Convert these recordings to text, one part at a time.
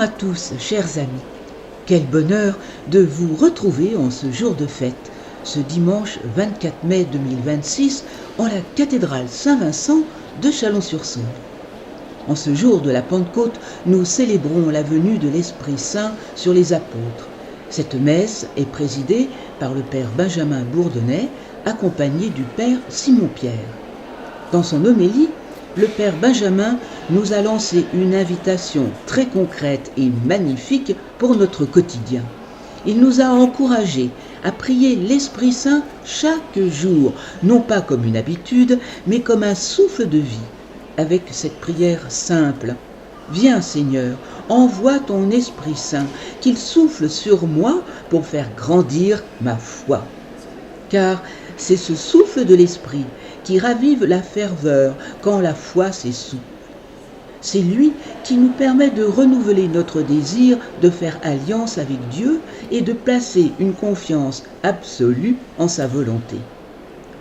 à tous, chers amis. Quel bonheur de vous retrouver en ce jour de fête, ce dimanche 24 mai 2026, en la cathédrale Saint-Vincent de Chalon-sur-Saône. En ce jour de la Pentecôte, nous célébrons la venue de l'Esprit Saint sur les apôtres. Cette messe est présidée par le Père Benjamin Bourdonnais, accompagné du Père Simon-Pierre. Dans son homélie, le Père Benjamin nous a lancé une invitation très concrète et magnifique pour notre quotidien. Il nous a encouragés à prier l'Esprit Saint chaque jour, non pas comme une habitude, mais comme un souffle de vie, avec cette prière simple. Viens Seigneur, envoie ton Esprit Saint, qu'il souffle sur moi pour faire grandir ma foi. Car c'est ce souffle de l'Esprit qui ravive la ferveur quand la foi s'essouffle. C'est lui qui nous permet de renouveler notre désir de faire alliance avec Dieu et de placer une confiance absolue en sa volonté.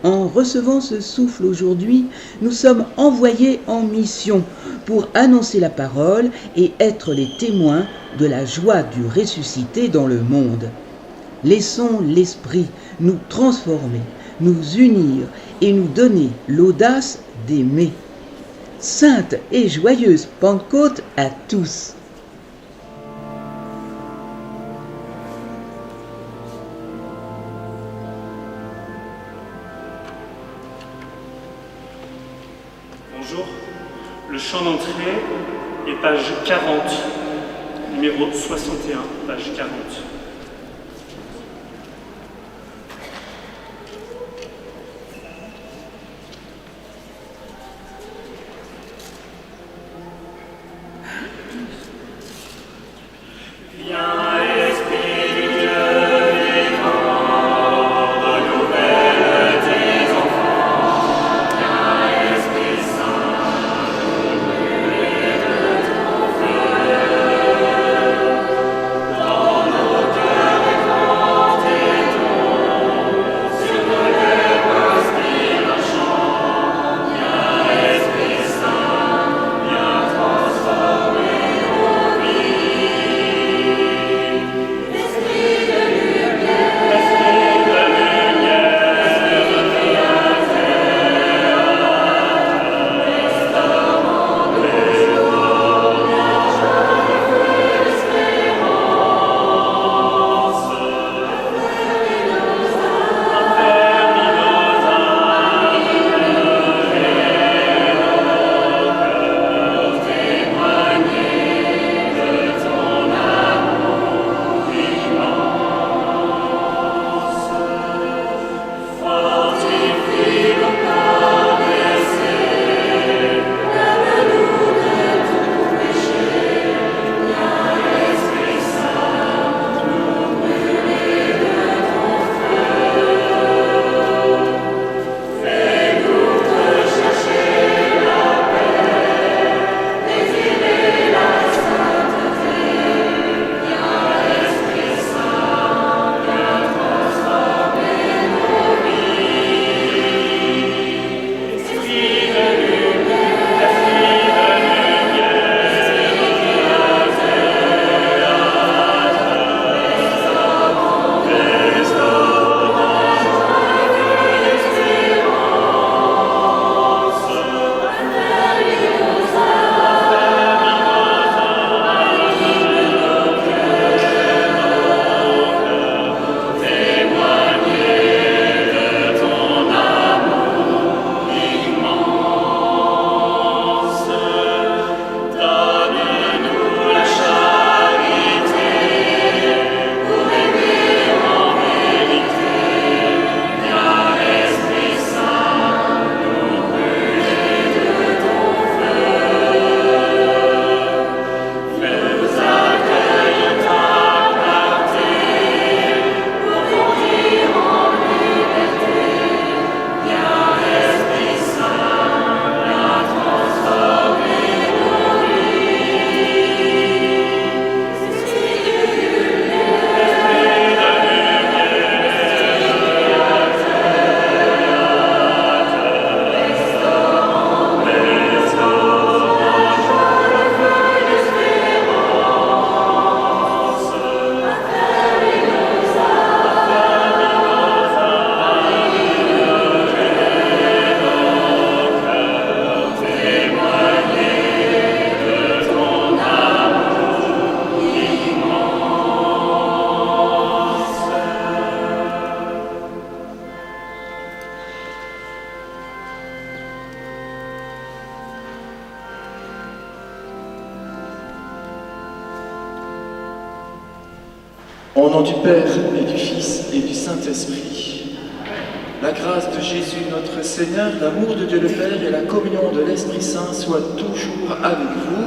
En recevant ce souffle aujourd'hui, nous sommes envoyés en mission pour annoncer la parole et être les témoins de la joie du ressuscité dans le monde. Laissons l'Esprit nous transformer, nous unir et nous donner l'audace d'aimer. Sainte et joyeuse Pentecôte à tous! Bonjour, le chant d'entrée est page 40, numéro 61, page 40. Dans nos Au nom du Père et du Fils et du Saint-Esprit, la grâce de Jésus notre Seigneur, l'amour de Dieu le Père et la communion de l'Esprit Saint soient toujours avec vous.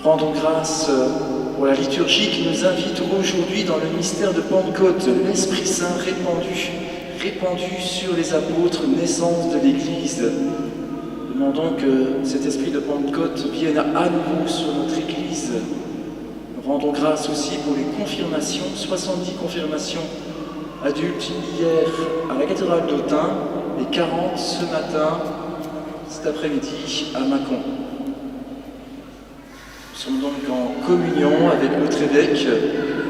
Rendons grâce pour la liturgie qui nous invite aujourd'hui dans le mystère de Pentecôte, l'Esprit Saint répandu sur les apôtres, naissance de l'Église. Demandons que cet esprit de Pentecôte vienne à nouveau sur notre Église. Nous rendons grâce aussi pour les confirmations, 70 confirmations adultes hier à la cathédrale d'Autun, les 40 ce matin, cet après-midi à Mâcon. Nous sommes donc en communion avec notre évêque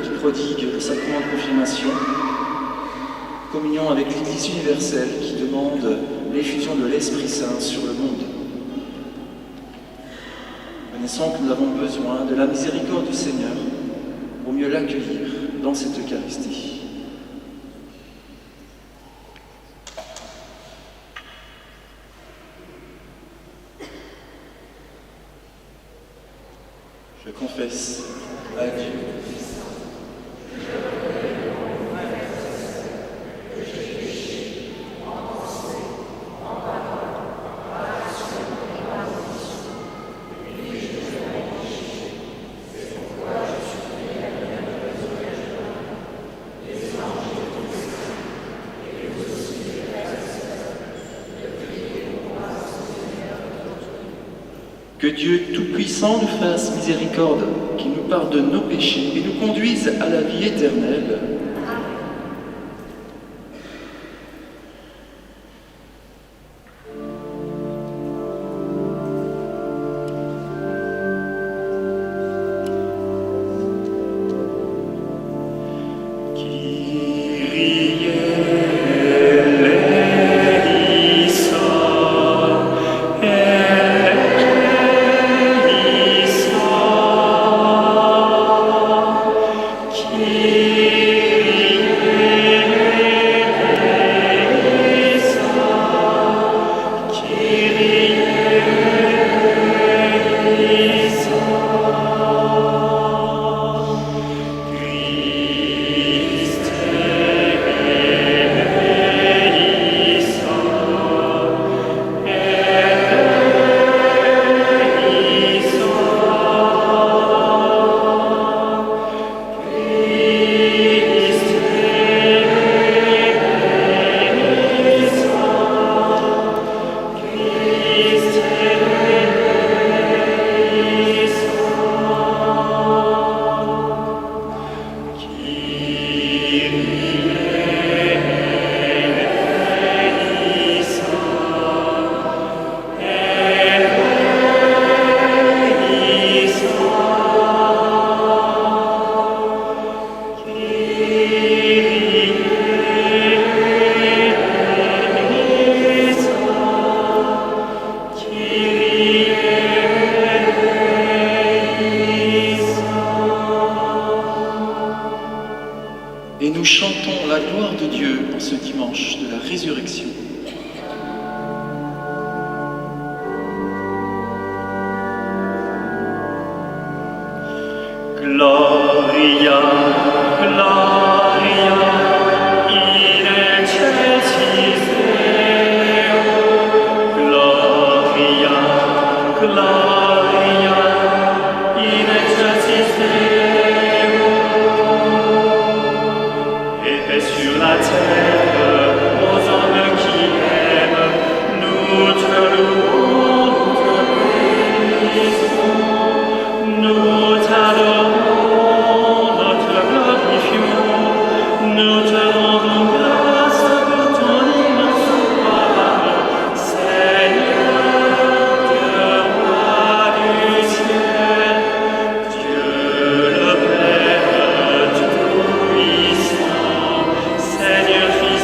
qui prodigue le sacrement de confirmation, communion avec l'Église universelle qui demande l'effusion de l'Esprit Saint sur le monde. Connaissons que nous avons besoin de la miséricorde du Seigneur pour mieux l'accueillir dans cette Eucharistie. Je confesse à Dieu. Que Dieu Tout-Puissant nous fasse miséricorde, qu'il nous pardonne nos péchés et nous conduise à la vie éternelle. Et nous chantons la gloire de Dieu en ce dimanche de la résurrection. Gloria, Gloria, in excelsis Deo. Gloria, Gloria, in excelsis Deo. Et paix sur la terre aux hommes qui aiment, nous te louons, nous te bénissons, nous t'adorons. Nous te rendons grâce pour ton immense pouvoir, Seigneur, Dieu roi du ciel, Dieu le Père Tout-Puissant, Seigneur Fils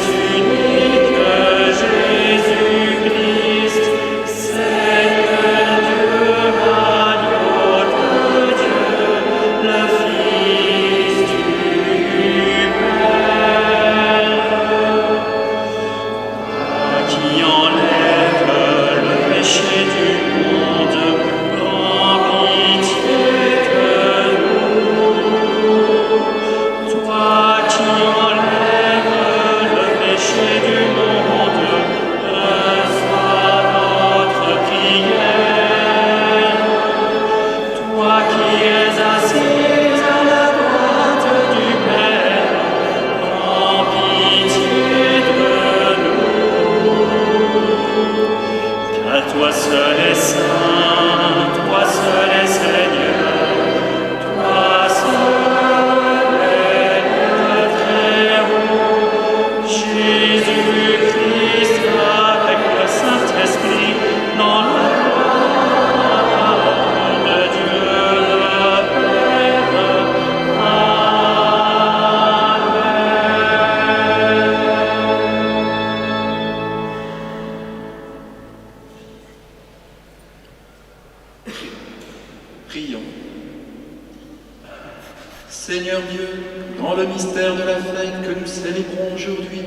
célébrons aujourd'hui.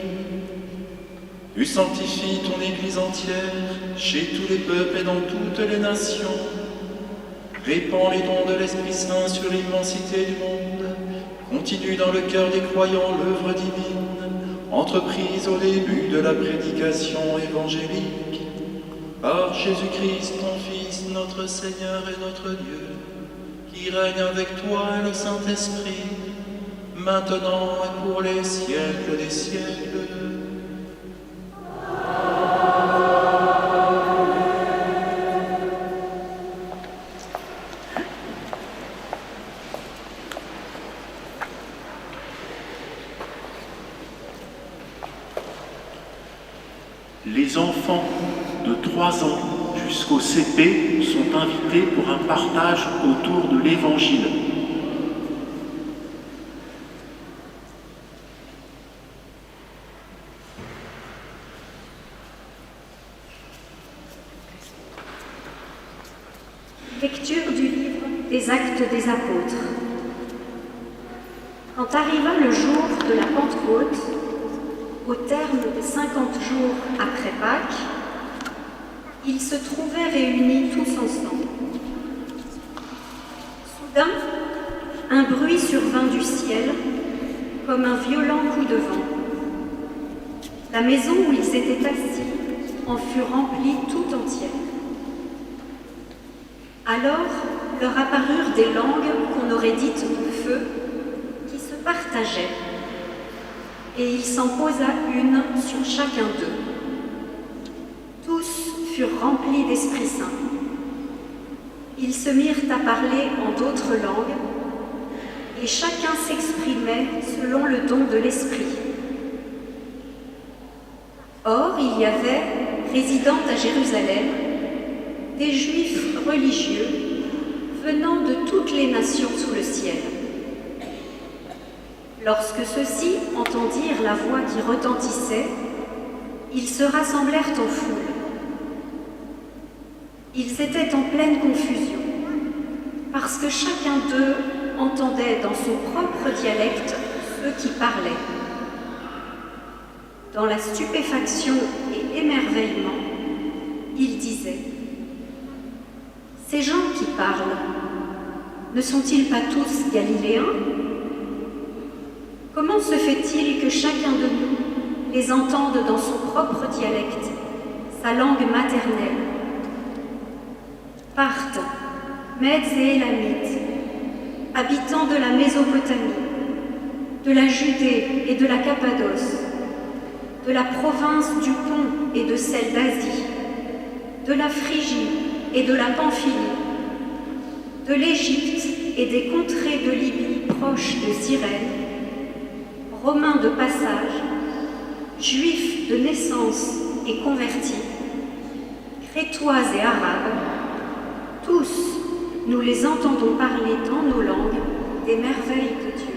Tu sanctifies ton Église entière, chez tous les peuples et dans toutes les nations. Répands les dons de l'Esprit Saint sur l'immensité du monde. Continue dans le cœur des croyants l'œuvre divine, entreprise au début de la prédication évangélique. Par Jésus-Christ, ton Fils, notre Seigneur et notre Dieu, qui règne avec toi et le Saint-Esprit, maintenant et pour les siècles des siècles. Les enfants de 3 ans jusqu'au CP sont invités pour un partage autour de l'Évangile. Lecture du livre des Actes des Apôtres. Quand arriva le jour de la Pentecôte, au terme de 50 jours après Pâques, ils se trouvaient réunis tous ensemble. Soudain, un bruit survint du ciel, comme un violent coup de vent. La maison où ils étaient assis en fut remplie tout entière. Alors leur apparurent des langues qu'on aurait dites de feu, qui se partageaient, et il s'en posa une sur chacun d'eux. Tous furent remplis d'Esprit Saint. Ils se mirent à parler en d'autres langues, et chacun s'exprimait selon le don de l'Esprit. Or, il y avait, résidant à Jérusalem, des Juifs religieux venant de toutes les nations sous le ciel. Lorsque ceux-ci entendirent la voix qui retentissait, ils se rassemblèrent en foule. Ils étaient en pleine confusion, parce que chacun d'eux entendait dans son propre dialecte ceux qui parlaient. Dans la stupéfaction et émerveillement, ils disaient : ces gens qui parlent, ne sont-ils pas tous galiléens ? Comment se fait-il que chacun de nous les entende dans son propre dialecte, sa langue maternelle ? Parthes, Mèdes et Élamites, habitants de la Mésopotamie, de la Judée et de la Cappadoce, de la province du Pont et de celle d'Asie, de la Phrygie et de la Pamphylie, de l'Égypte et des contrées de Libye proches de Cyrène, Romains de passage, Juifs de naissance et convertis, Crétois et Arabes, tous, nous les entendons parler dans nos langues des merveilles de Dieu.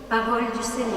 Parole du Seigneur.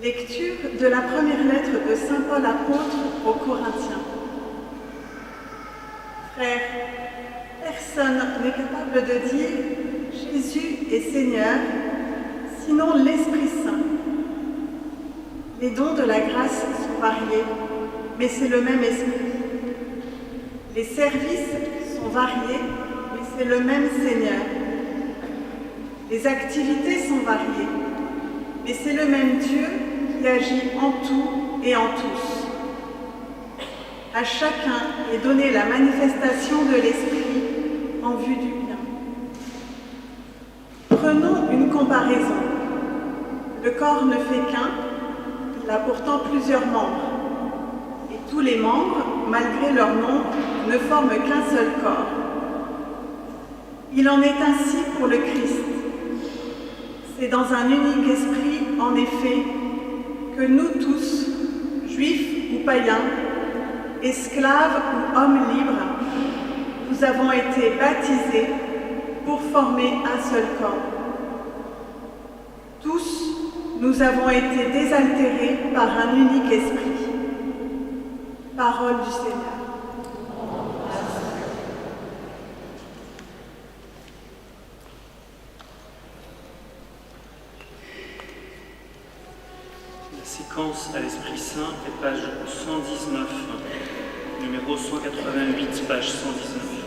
Lecture de la première lettre de saint Paul apôtre aux Corinthiens. Frères, personne n'est capable de dire « Jésus est Seigneur » sinon l'Esprit Saint. Les dons de la grâce sont variés, mais c'est le même Esprit. Les services sont variés, mais c'est le même Seigneur. Les activités sont variées, mais c'est le même Dieu qui agit en tout et en tous. À chacun est donnée la manifestation de l'Esprit en vue du bien. Prenons une comparaison. Le corps ne fait qu'un, il a pourtant plusieurs membres. Et tous les membres, malgré leur nombre, ne forment qu'un seul corps. Il en est ainsi pour le Christ. C'est dans un unique esprit, en effet, que nous tous, juifs ou païens, esclaves ou hommes libres, nous avons été baptisés pour former un seul corps. Tous, nous avons été désaltérés par un unique esprit. Parole du Seigneur. La séquence à l'Esprit Saint est page 119, numéro 188, page 119.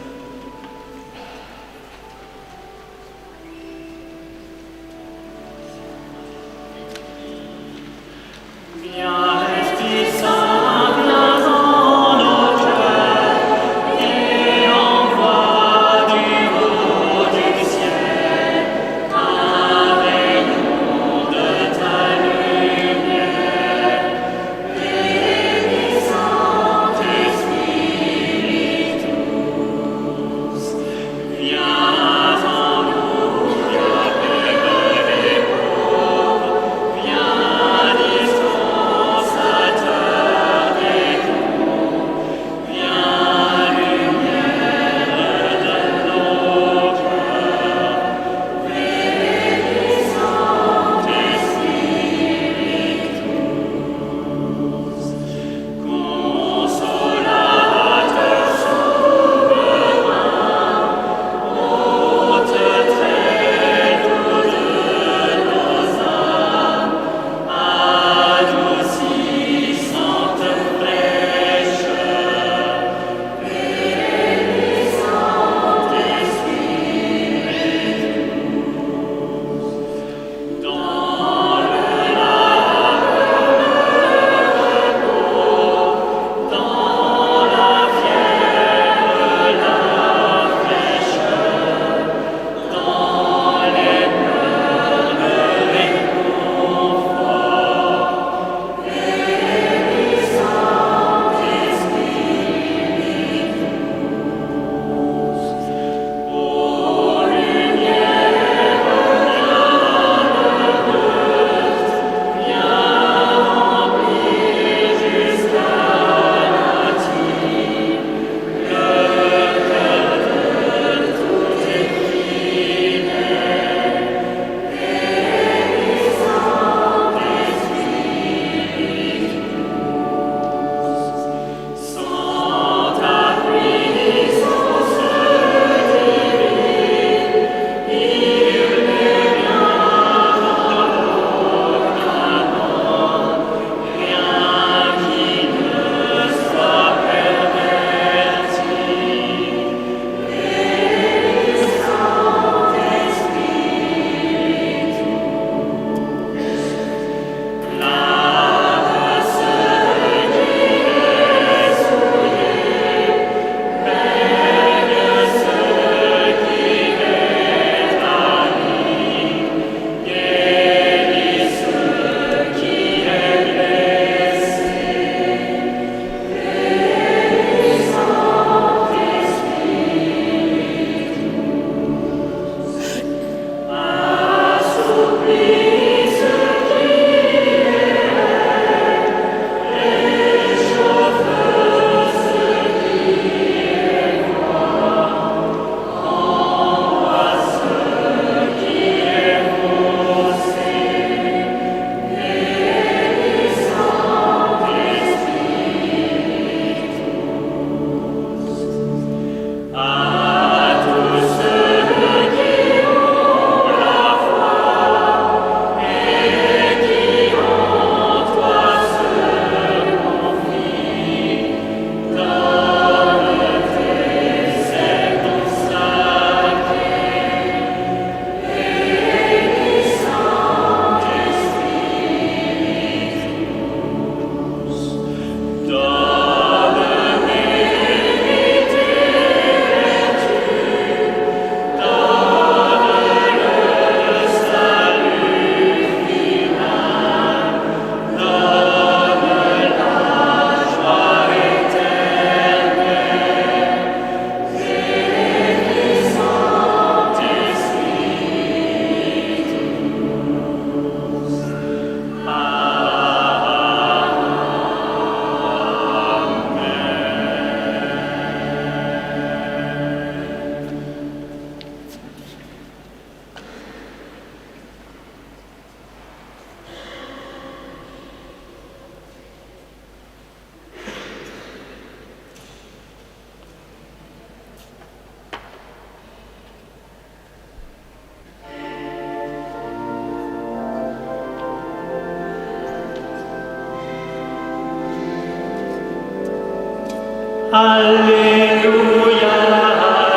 Alléluia,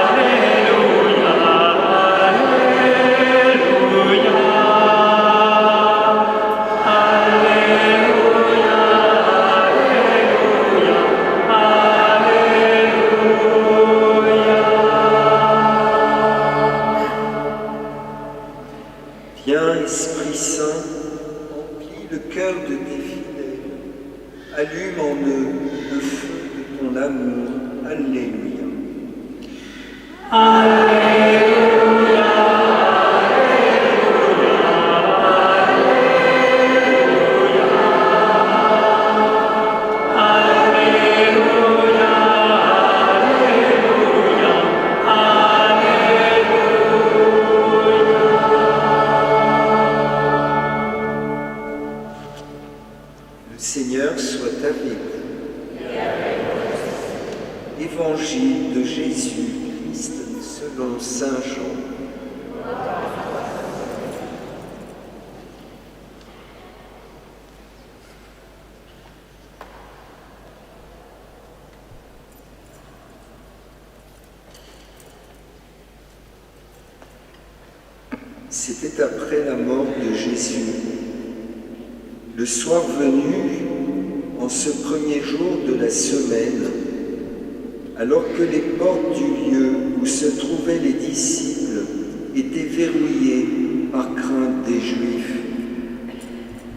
Alléluia, Alléluia. Alléluia, Alléluia, Alléluia. Viens, Esprit Saint, remplis le cœur de tes fidèles, allume en eux le feu de ton amour. Alléluia. Alléluia, Alléluia, Le Seigneur soit avec vous. Évangile de Jésus-Christ selon saint Jean. C'était après la mort de Jésus. Le soir venu, en ce premier jour de la semaine, alors que les portes du lieu où se trouvaient les disciples étaient verrouillées par crainte des Juifs,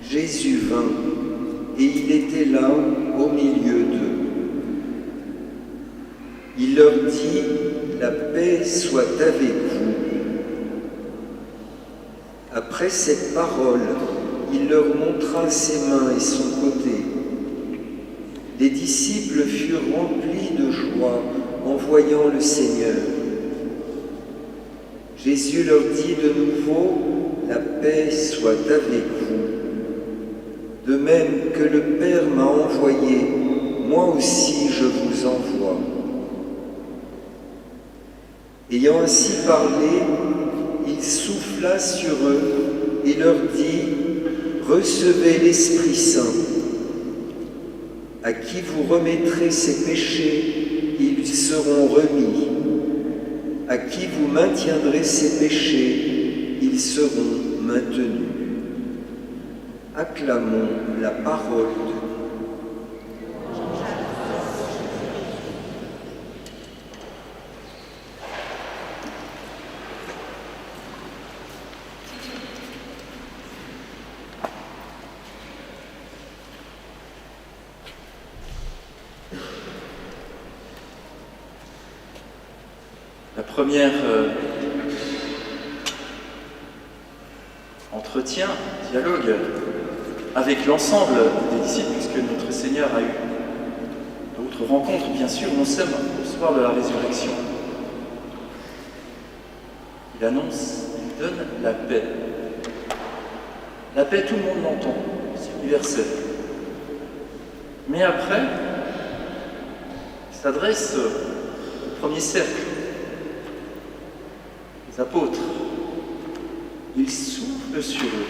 Jésus vint et il était là au milieu d'eux. Il leur dit, « La paix soit avec vous. » Après cette parole, il leur montra ses mains et son côté. Les disciples furent remplis de joie en voyant le Seigneur. Jésus leur dit de nouveau, « La paix soit avec vous. De même que le Père m'a envoyé, moi aussi je vous envoie. » Ayant ainsi parlé, il souffla sur eux et leur dit, « Recevez l'Esprit Saint. À qui vous remettrez ces péchés, ils seront remis. À qui vous maintiendrez ces péchés, ils seront maintenus. » Acclamons la parole de Dieu. La première entretien, dialogue avec l'ensemble des disciples, puisque notre Seigneur a eu d'autres rencontres, bien sûr, nous sommes au soir de la résurrection. Il annonce, il donne la paix. La paix, tout le monde l'entend, c'est universel. Mais après, il s'adresse au premier cercle, les apôtres. Il souffle sur eux.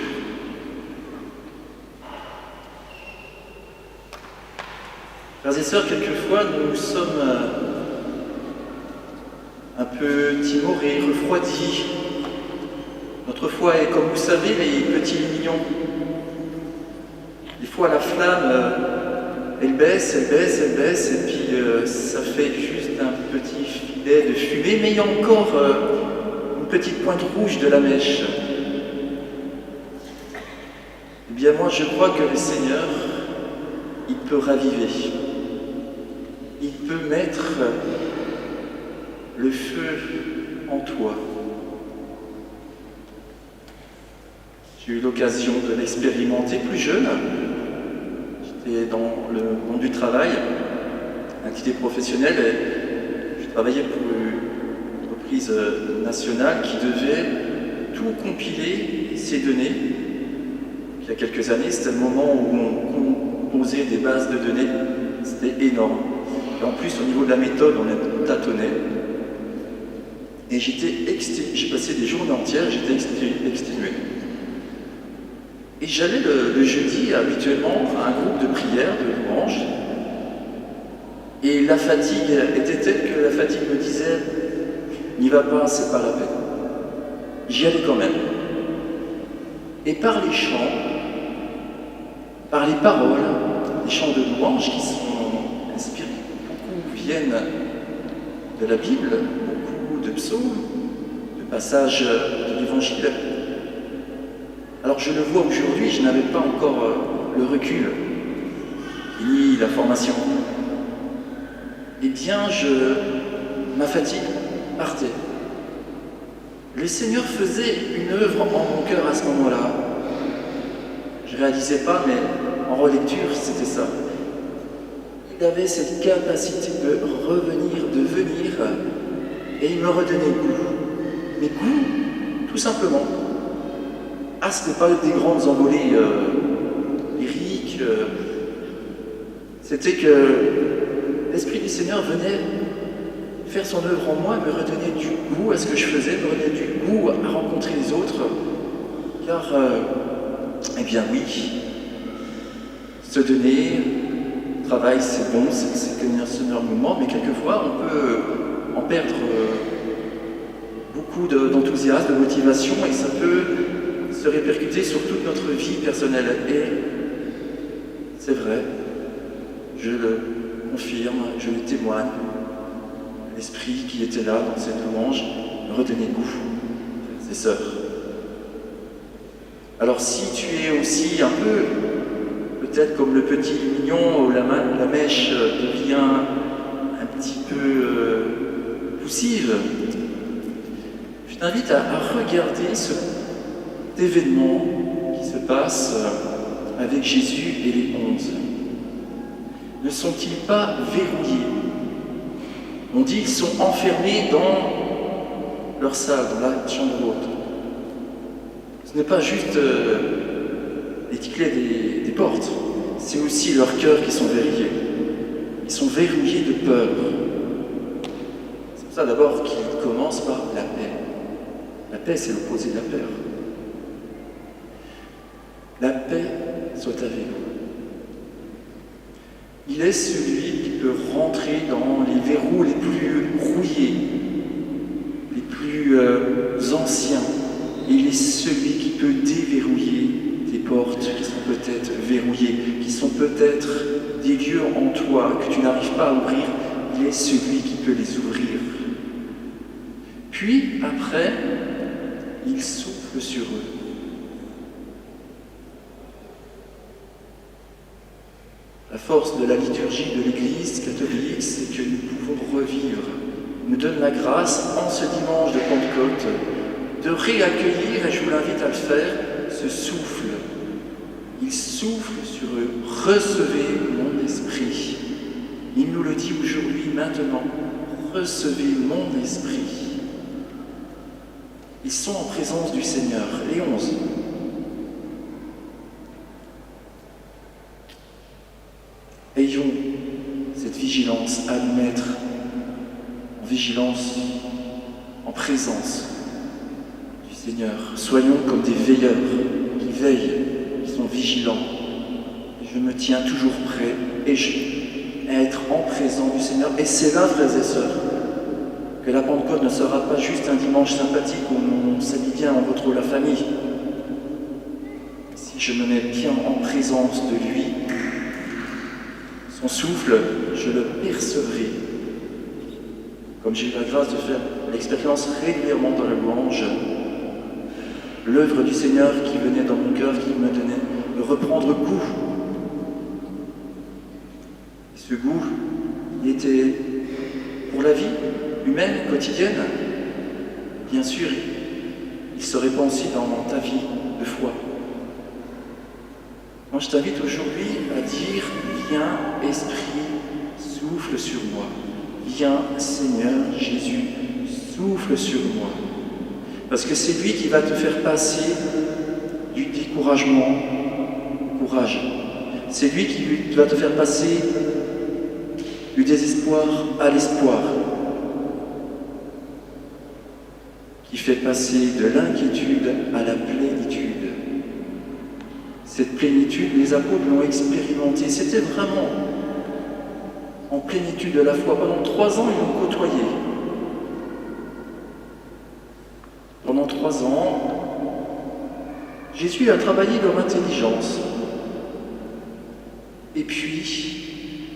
Frères et sœurs, quelquefois nous sommes un peu timorés, refroidis. Notre foi est, comme vous savez, les petits mignons. Des fois la flamme, elle baisse, et puis ça fait juste un petit filet de fumée, mais il y a encore une petite pointe rouge de la mèche. Eh bien moi je crois que le Seigneur, il peut raviver. Il peut mettre le feu en toi. J'ai eu l'occasion de l'expérimenter plus jeune. J'étais dans le monde du travail, activité professionnelle, et je travaillais pour une entreprise nationale qui devait tout compiler ces données. Il y a quelques années, c'était le moment où on composait des bases de données. C'était énorme. Et en plus, au niveau de la méthode, on tâtonnait. Et j'ai passé des journées entières, j'étais exténué. Et j'allais le jeudi habituellement à un groupe de prière, de louange. Et la fatigue était telle que la fatigue me disait « N'y va pas, c'est pas la peine ». J'y allais quand même. Et par les chants, par les paroles, les chants de louange qui sont inspirés, beaucoup viennent de la Bible, beaucoup de psaumes, de passages de l'Évangile. Alors je le vois aujourd'hui, je n'avais pas encore le recul, ni la formation. Eh bien, ma fatigue partait. Le Seigneur faisait une œuvre en mon cœur à ce moment-là. Je ne réalisais pas, mais en relecture, c'était ça. Il avait cette capacité de revenir, de venir, et il me redonnait goût. Mais goût, tout simplement. Ah, ce n'était pas des grandes envolées lyriques. C'était que l'Esprit du Seigneur venait faire son œuvre en moi, me redonner du goût à ce que je faisais, me redonner du goût à rencontrer les autres. Car, eh bien oui, se donner, travail c'est bon, c'est tenir un moment, mais quelquefois on peut en perdre beaucoup d'enthousiasme, de motivation, et ça peut se répercuter sur toute notre vie personnelle. Et c'est vrai, je le confirme, je le témoigne, l'Esprit qui était là dans cette louange me redonnait goût, frères et sœurs. Alors si tu es aussi un peu, peut-être comme le petit mignon où la mèche devient un petit peu poussive, je t'invite à regarder cet événement qui se passe avec Jésus et les 11. Ne sont-ils pas verrouillés? On dit qu'ils sont enfermés dans leur salle, dans la chambre haute. Ce n'est pas juste les ticlets des portes, c'est aussi leurs cœurs qui sont verrouillés. Ils sont verrouillés de peur. C'est pour ça d'abord qu'ils commencent par la paix. La paix, c'est l'opposé de la peur. La paix soit avec vous. Il est celui qui peut rentrer dans les verrous les plus rouillés, les plus anciens. Il est celui qui peut déverrouiller des portes qui sont peut-être verrouillées, qui sont peut-être des lieux en toi que tu n'arrives pas à ouvrir. Il est celui qui peut les ouvrir. Puis, après, il souffle sur eux. La force de la liturgie de l'Église catholique, c'est que nous pouvons revivre. Il nous donne la grâce, en ce dimanche de Pentecôte, de réaccueillir, et je vous l'invite à le faire, ce souffle. Il souffle sur eux. Recevez mon esprit. Il nous le dit aujourd'hui, maintenant. Recevez mon esprit. Ils sont en présence du Seigneur, les 11. Ayons cette vigilance à nous mettre en vigilance, en présence du Seigneur. Soyons comme des veilleurs qui veillent, qui sont vigilants. Je me tiens toujours prêt à être en présence du Seigneur. Et c'est là, frères et sœurs, que la Pentecôte ne sera pas juste un dimanche sympathique où on s'habille bien, on retrouve la famille. Si je me mets bien en présence de lui, son souffle, je le percevrai. Comme j'ai eu la grâce de faire l'expérience régulièrement dans la louange, l'œuvre du Seigneur qui venait dans mon cœur, qui me donnait de reprendre goût. Et ce goût, il était pour la vie humaine, quotidienne. Bien sûr, il se répand aussi dans ta vie de foi. Moi, je t'invite aujourd'hui à dire « Viens, Esprit, souffle sur moi. Viens, Seigneur Jésus, souffle sur moi. » Parce que c'est lui qui va te faire passer du découragement au courage. C'est lui qui va te faire passer du désespoir à l'espoir. Qui fait passer de l'inquiétude à la plénitude. Cette plénitude, les apôtres l'ont expérimentée. C'était vraiment en plénitude de la foi. Pendant 3 ans, ils l'ont côtoyé. Pendant 3 ans, Jésus a travaillé leur intelligence. Et puis,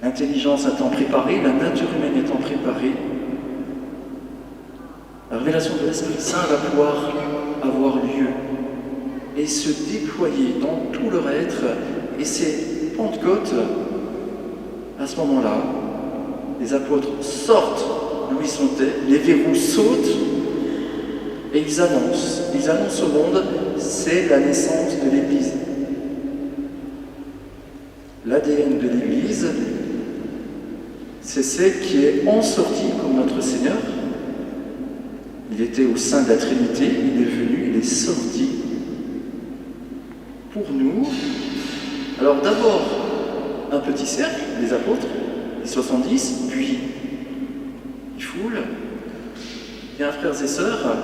l'intelligence étant préparée, la nature humaine étant préparée, la révélation de l'Esprit Saint va pouvoir avoir lieu et se déployer dans tout leur être. Et c'est Pentecôte, à ce moment-là, les apôtres sortent d'où ils sont, les verrous sautent et ils annoncent au monde, c'est la naissance de l'Église. L'ADN de l'Église, c'est celle qui est en sortie comme notre Seigneur. Il était au sein de la Trinité, il est venu, il est sorti pour nous. Alors d'abord, un petit cercle, les apôtres, les 70, puis une foule. Bien, frères et sœurs,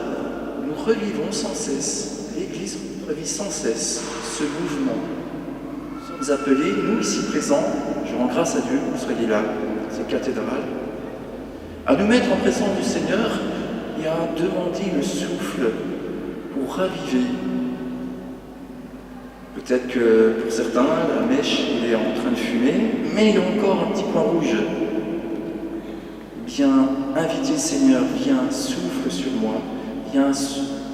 nous relevons sans cesse, l'Église revit sans cesse ce mouvement. Nous sommes appelés, nous ici présents, je rends grâce à Dieu que vous soyez là, cette cathédrale, à nous mettre en présence du Seigneur et à demander le souffle pour raviver. Peut-être que pour certains, la mèche est en train de fumer, mais il y a encore un petit point rouge. Viens inviter le Seigneur, viens, souffle sur moi, viens,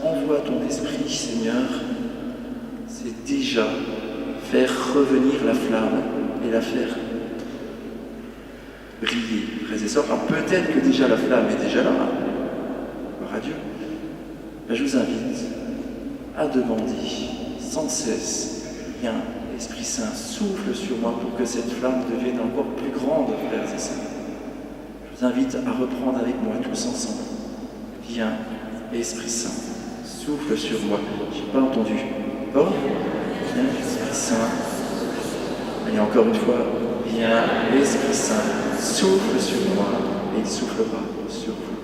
envoie ton esprit, Seigneur. C'est déjà faire revenir la flamme et la faire briller, frères et sœurs. Alors peut-être que déjà la flamme est déjà là, gloire à Dieu. Ben, je vous invite à demander sans cesse, viens, Esprit Saint, souffle sur moi pour que cette flamme devienne encore plus grande, frères et sœurs. Je vous invite à reprendre avec moi tous ensemble. Viens, Esprit Saint, souffle sur moi. Je n'ai pas entendu. Oh, viens, Esprit Saint. Et encore une fois, viens, Esprit Saint, souffle sur moi et il soufflera sur vous.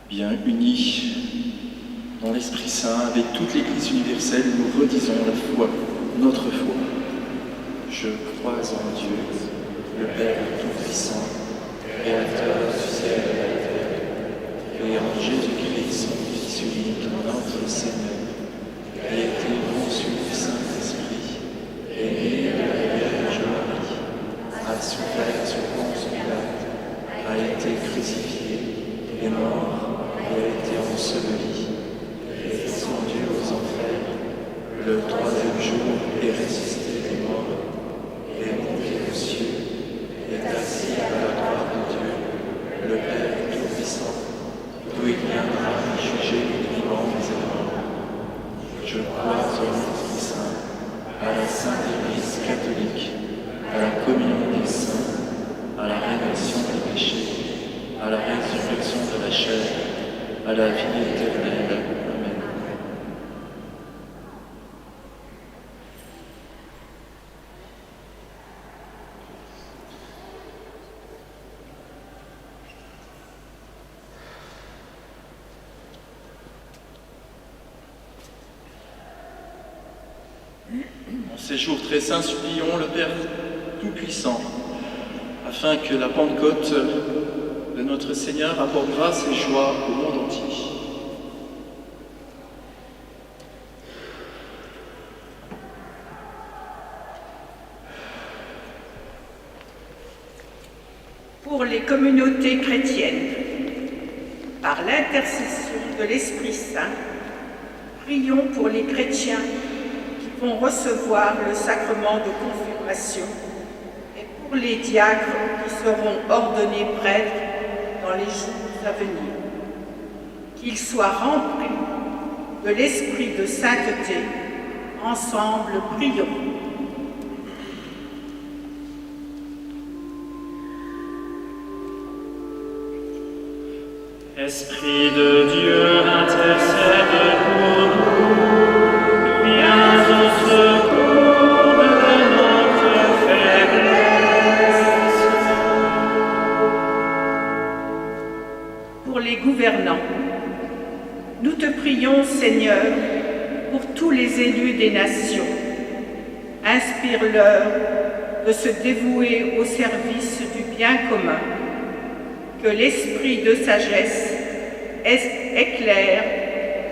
Bien unis dans l'Esprit Saint, avec toute l'Église universelle, nous redisons la foi, notre foi. Je crois en Dieu, le Père Tout-Puissant, Créateur du ciel et de la terre, et en Jésus-Christ, son Fils unique, notre Seigneur, qui a été conçu du Saint-Esprit, est né de la Vierge Marie, a souffert sous Ponce Pilate, a été crucifié, est mort, et a été enseveli, est descendu aux enfers, le 3e jour est ressuscité des morts, est monté aux cieux, est assis à la droite de Dieu, le Père Tout-Puissant, d'où il viendra juger les vivants et les morts. Je crois au Esprit Saint, à la Sainte Église catholique, à la communion des saints, à la rémission des péchés, à la résurrection de la chair, à la vie éternelle. Amen. En ces jours très saints, supplions le Père Tout-Puissant, afin que la Pentecôte de notre Seigneur apporte grâce et joie au monde entier. Pour les communautés chrétiennes, par l'intercession de l'Esprit Saint, prions pour les chrétiens qui vont recevoir le sacrement de confirmation et pour les diacres qui seront ordonnés prêtres dans les jours à venir. Qu'ils soient remplis de l'esprit de sainteté. Ensemble, prions. Esprit de Dieu, intercède pour nous, viens au secours de notre faiblesse. Pour les gouvernants, nous te prions, Seigneur, pour tous les élus des nations. Inspire-leur de se dévouer au service du bien commun. Que l'esprit de sagesse éclaire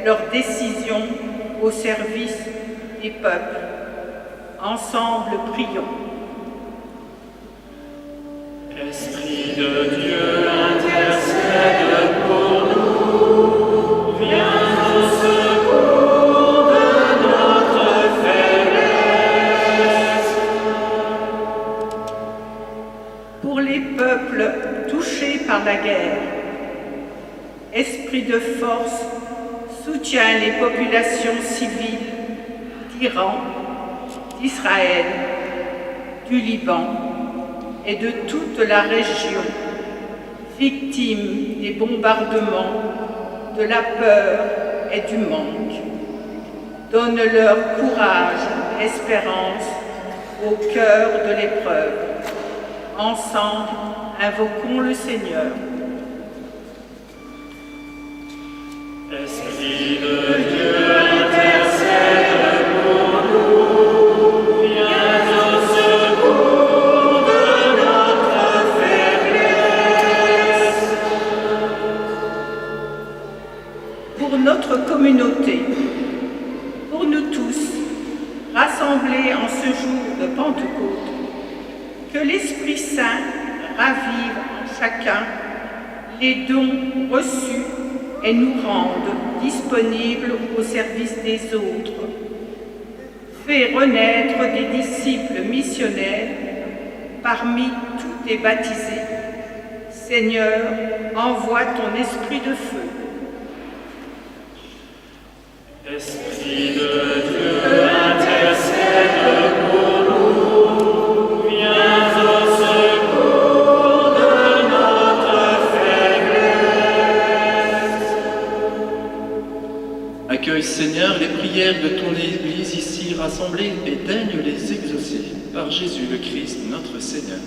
leurs décisions au service des peuples. Ensemble, prions. Esprit de Dieu, intercède pour nous, viens au secours de notre faiblesse. Pour les peuples touchés par la guerre, esprit de force, soutiens les populations civiles d'Iran, d'Israël, du Liban et de toute la région, victimes des bombardements, de la peur et du manque. Donne-leur courage et espérance au cœur de l'épreuve. Ensemble, invoquons le Seigneur. Esprit de Dieu, intercède pour nous, viens au secours de notre faiblesse. Pour notre communauté, pour nous tous, rassemblés en ce jour de Pentecôte, que l'Esprit Saint ravive en chacun les dons reçus et nous rende disponibles au service des autres. Fais renaître des disciples missionnaires parmi tous les baptisés. Seigneur, envoie ton esprit de feu. Esprit de Dieu, intercède pour nous, viens au secours de notre faiblesse. Accueille, Seigneur, les prières de ton Église ici rassemblée et daigne les exaucer par Jésus le Christ, notre Seigneur.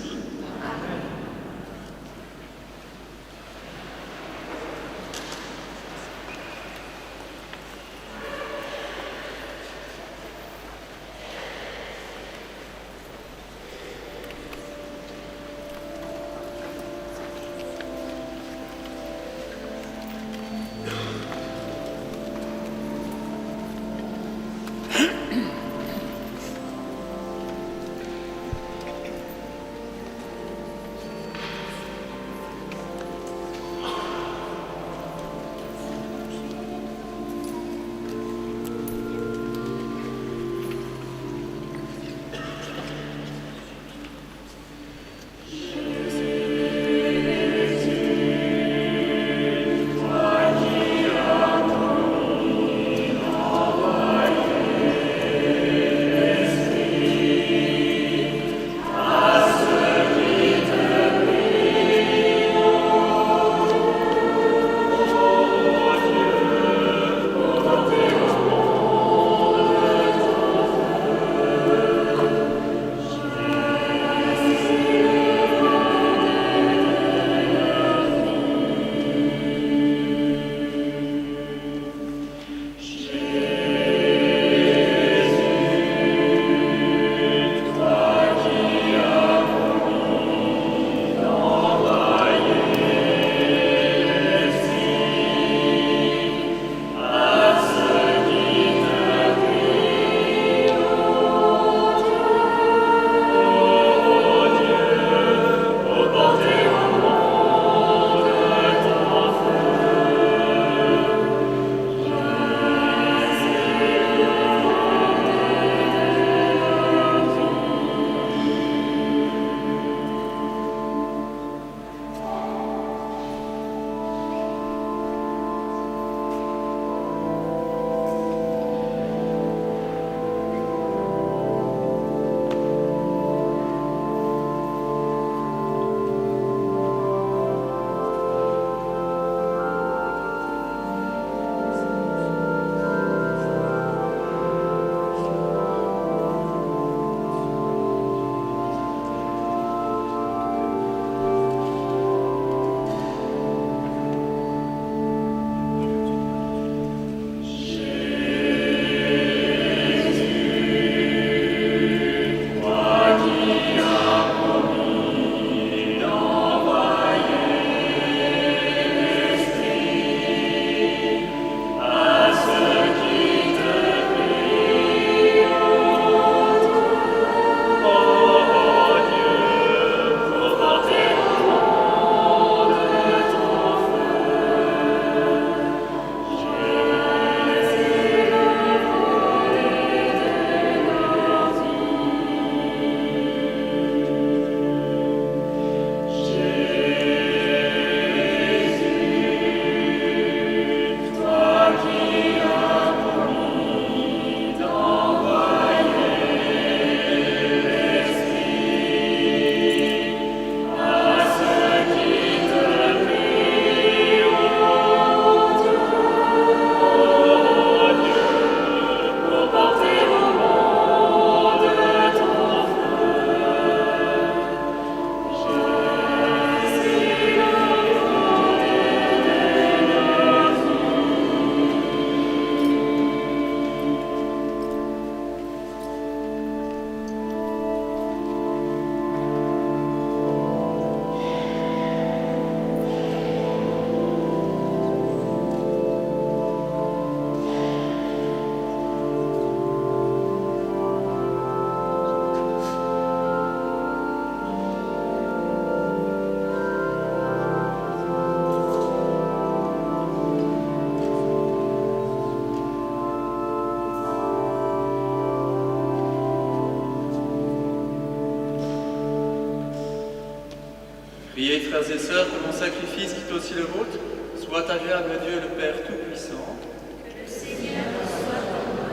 Priez, frères et sœurs, que mon sacrifice, qui est aussi le vôtre, soit agréable à Dieu le Père Tout-Puissant. Que le Seigneur reçoive en moi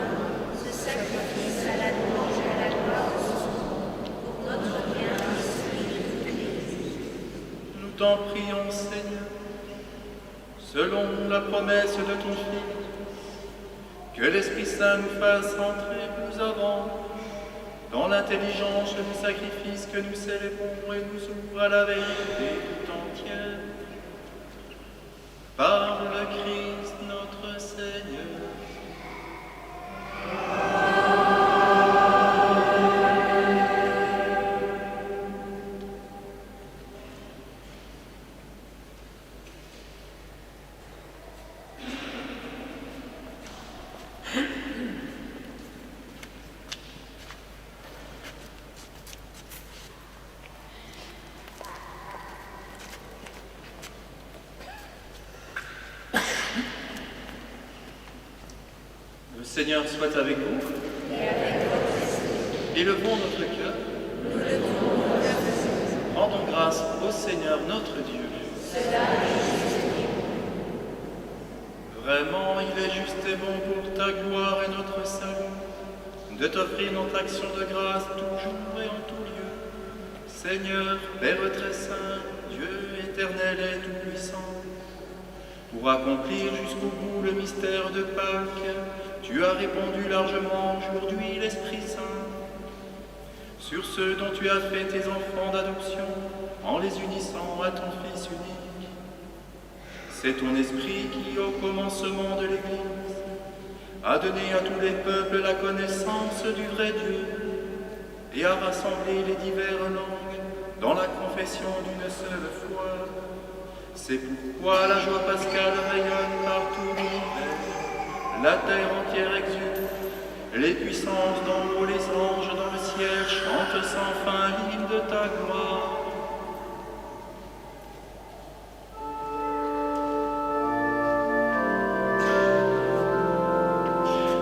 ce sacrifice à la louange et à la gloire de son nom, pour notre bien et celui de toute l'Église. Nous t'en prions, Seigneur, selon la promesse de ton Fils, que l'Esprit Saint nous fasse entrer plus avant dans l'intelligence du sacrifice que nous célébrons et nous ouvre à la vérité tout entière. Par le Christ notre Seigneur. Le Seigneur soit avec vous. Et avec votre esprit. Élevons notre cœur. Nous levons nos cœurs. Rendons grâce au Seigneur notre Dieu. Cela est juste et bon. Vraiment, il est juste et bon pour ta gloire et notre salut, de t'offrir notre action de grâce toujours et en tout lieu. Seigneur, Père très saint, Dieu éternel et tout-puissant, pour accomplir jusqu'au bout le mystère de Pâques, tu as répandu largement aujourd'hui l'Esprit Saint sur ceux dont tu as fait tes enfants d'adoption en les unissant à ton Fils unique. C'est ton Esprit qui, au commencement de l'Église, a donné à tous les peuples la connaissance du vrai Dieu et a rassemblé les diverses langues dans la confession d'une seule foi. C'est pourquoi la joie pascale rayonne partout l'univers. La terre entière exulte, les puissances d'en haut, les anges dans le ciel chantent sans fin l'hymne de ta gloire.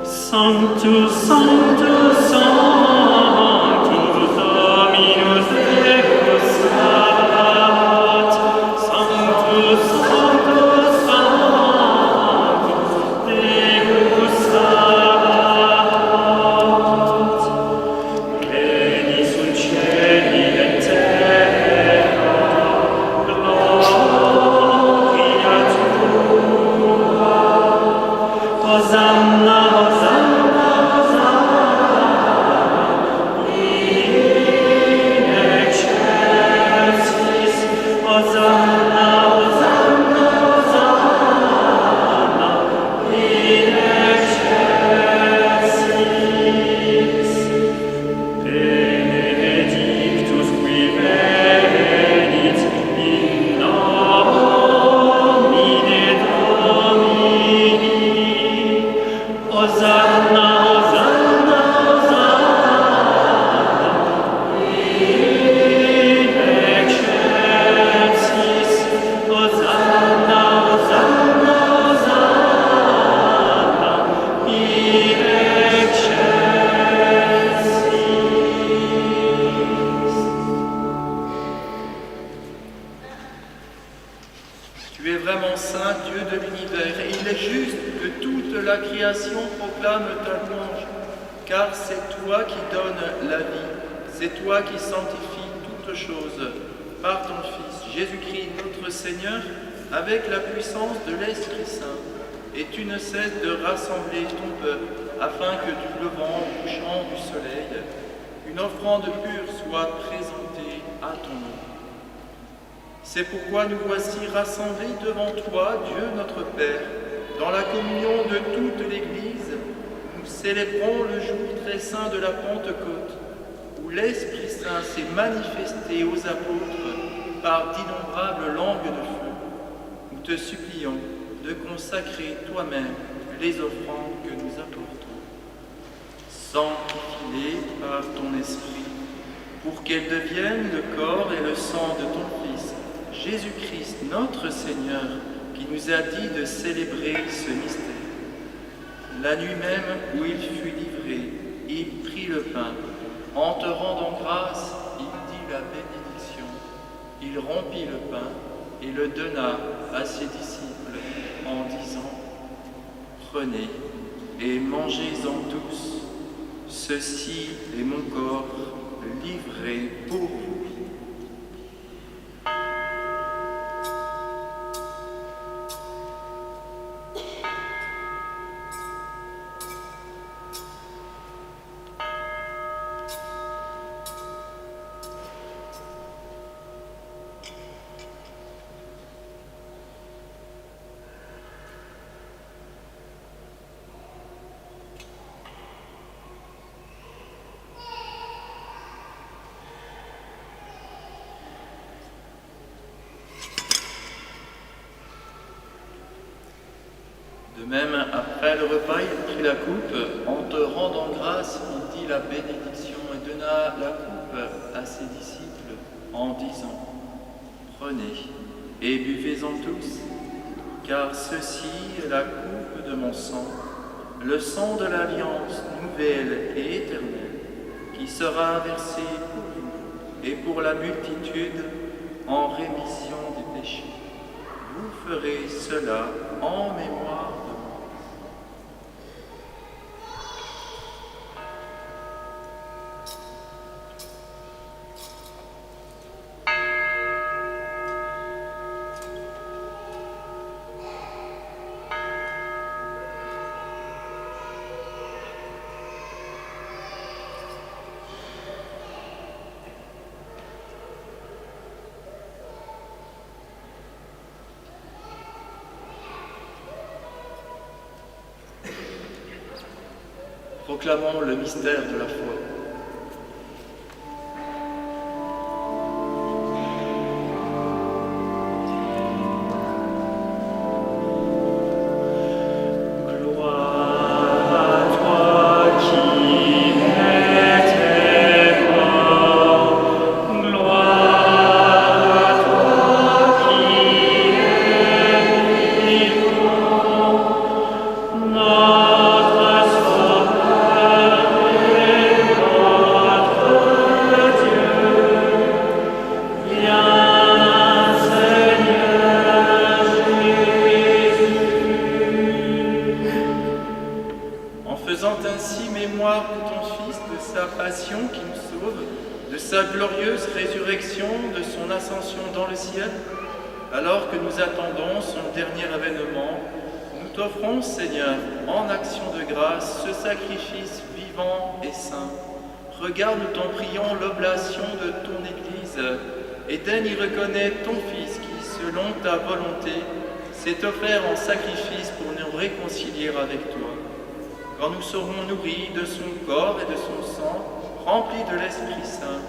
Sanctus, Sanctus, Sanctus, Dominus Deus Sabaoth. Sanctus, Sanctus, Sanctus, Deus Sabaoth. Pleni sunt cieli et terra, gloria tua. Hosanna, Hosanna, Hosanna, in excelsis. Hosanna, Hosanna, Hosanna, in excelsis. Benedictus qui venit in nomine Domini. Hosanna, Hosanna, Hosanna, in excelsis. Hosanna, Hosanna, Hosanna, in excelsis. Tu es vraiment saint, Dieu de l'univers, et il est juste que toute la création proclame ta louange, car c'est toi qui donnes la vie, c'est toi qui sanctifies toutes choses par ton Fils, Jésus-Christ notre Seigneur, avec la puissance de l'Esprit Saint. Et tu ne cesses de rassembler ton peuple, afin que du levant au couchant du soleil, une offrande pure soit présentée à ton nom. C'est pourquoi nous voici rassemblés devant toi, Dieu notre Père, dans la communion de toute l'Église. Nous célébrons le jour très saint de la Pentecôte, où l'Esprit Saint s'est manifesté aux apôtres par d'innombrables langues de feu. Nous te supplions de consacrer toi-même les offrandes que nous apportons. Sanctifie-les par ton Esprit, pour qu'elles deviennent le corps et le sang de ton Fils, Jésus-Christ, notre Seigneur, qui nous a dit de célébrer ce mystère. La nuit même où il fut livré, il prit le pain. En te rendant grâce, il dit la bénédiction. Il il rompit le pain et le donna à ses disciples en disant : « Prenez et mangez-en tous, ceci est mon corps livré pour vous. » De même, après le repas, il prit la coupe, en te rendant grâce, il dit la bénédiction et donna la coupe à ses disciples en disant : « Prenez et buvez-en tous, car ceci est la coupe de mon sang, le sang de l'alliance nouvelle et éternelle, qui sera versé pour vous et pour la multitude en rémission des péchés. Vous ferez cela en mémoire de moi. » Proclamons le mystère de la foi. Alors que nous attendons son dernier avènement, nous t'offrons, Seigneur, en action de grâce, ce sacrifice vivant et saint. Regarde, nous t'en prions, l'oblation de ton Église, et daigne y reconnaître ton Fils qui, selon ta volonté, s'est offert en sacrifice pour nous réconcilier avec toi. Quand nous serons nourris de son corps et de son sang, remplis de l'Esprit Saint,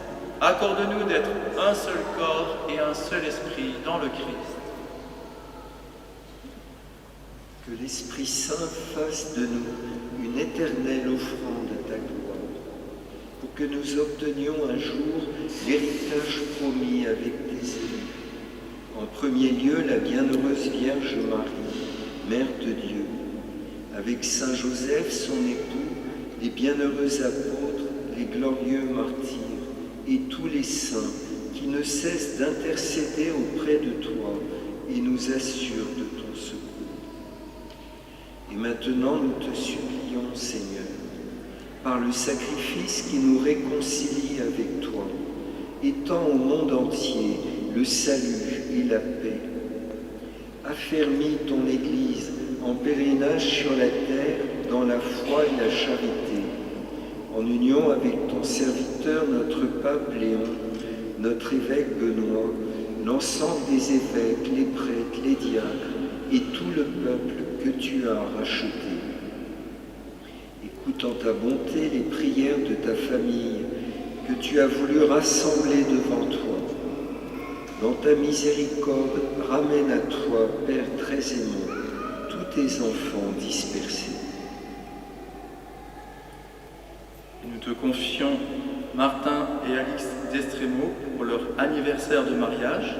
accorde-nous d'être un seul corps et un seul esprit dans le Christ. Que l'Esprit Saint fasse de nous une éternelle offrande à ta gloire, pour que nous obtenions un jour l'héritage promis avec tes élus. En premier lieu, la bienheureuse Vierge Marie, Mère de Dieu, avec Saint Joseph, son époux, les bienheureux apôtres, les glorieux martyrs, et tous les saints qui ne cessent d'intercéder auprès de toi et nous assurent de ton secours. Et maintenant, nous te supplions, Seigneur, par le sacrifice qui nous réconcilie avec toi, étends au monde entier le salut et la paix. Affermis ton Église en pèlerinage sur la terre dans la foi et la charité, en union avec ton serviteur, notre pape Léon, notre évêque Benoît, l'ensemble des évêques, les prêtres, les diacres et tout le peuple que tu as racheté. Écoute en ta bonté les prières de ta famille que tu as voulu rassembler devant toi. Dans ta miséricorde, ramène à toi, Père très aimant, tous tes enfants dispersés. Nous te confions Martin et Alix d'Estremo pour leur anniversaire de mariage.